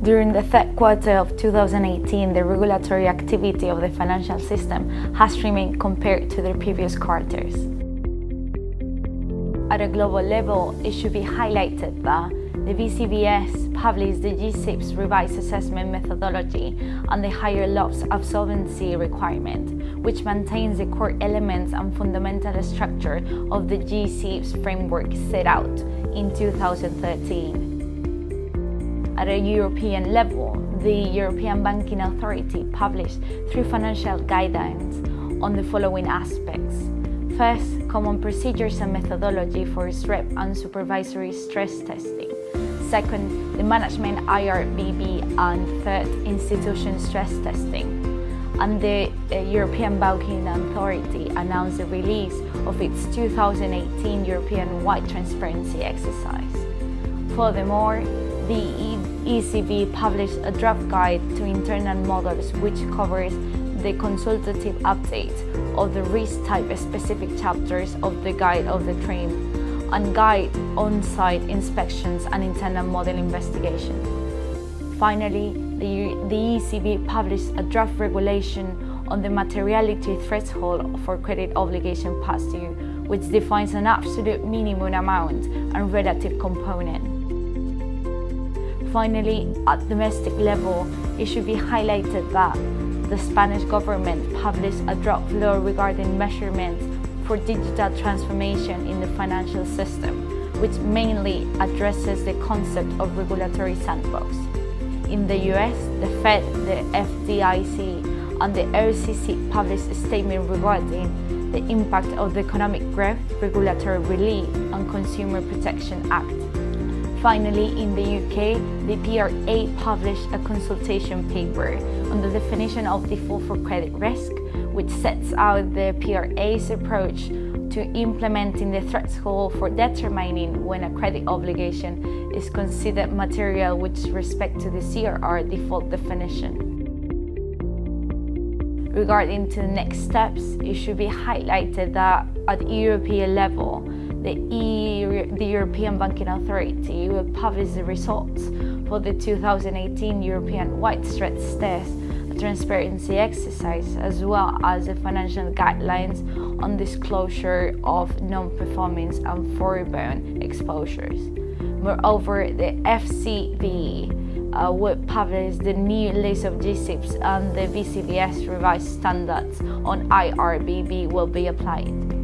During the third quarter of 2018, the regulatory activity of the financial system has remained compared to the previous quarters. At a global level, it should be highlighted that the BCBS published the G-SIBs revised assessment methodology and the higher loss of solvency requirement, which maintains the core elements and fundamental structure of the G-SIBs framework set out in 2013. At a European level, the European Banking Authority published 3 financial guidelines on the following aspects. First, common procedures and methodology for SREP and supervisory stress testing. Second, the management IRRBB, and third, institution stress testing. And the European Banking Authority announced the release of its 2018 European-wide transparency exercise. Furthermore, the ECB published a draft guide to internal models which covers the consultative update of the risk-type specific chapters of the Guide of the TRIM and guide on-site inspections and internal model investigation. Finally, the ECB published a draft regulation on the materiality threshold for credit obligation past due, which defines an absolute minimum amount and relative component. Finally, at domestic level, it should be highlighted that the Spanish government published a draft law regarding measurements for digital transformation in the financial system, which mainly addresses the concept of regulatory sandbox. In the US, the Fed, the FDIC, and the OCC published a statement regarding the impact of the Economic Growth, Regulatory Relief, and Consumer Protection Act. Finally, in the UK, the PRA published a consultation paper on the definition of default for credit risk, which sets out the PRA's approach to implementing the threshold for determining when a credit obligation is considered material with respect to the CRR default definition. Regarding to the next steps, it should be highlighted that at European level, the European Banking Authority will publish the results for the 2018 European-wide stress test, a transparency exercise, as well as the financial guidelines on disclosure of non-performance and foreign exposures. Moreover, the FCB will publish the new list of G-SIBs, and the BCBS revised standards on IRRBB will be applied.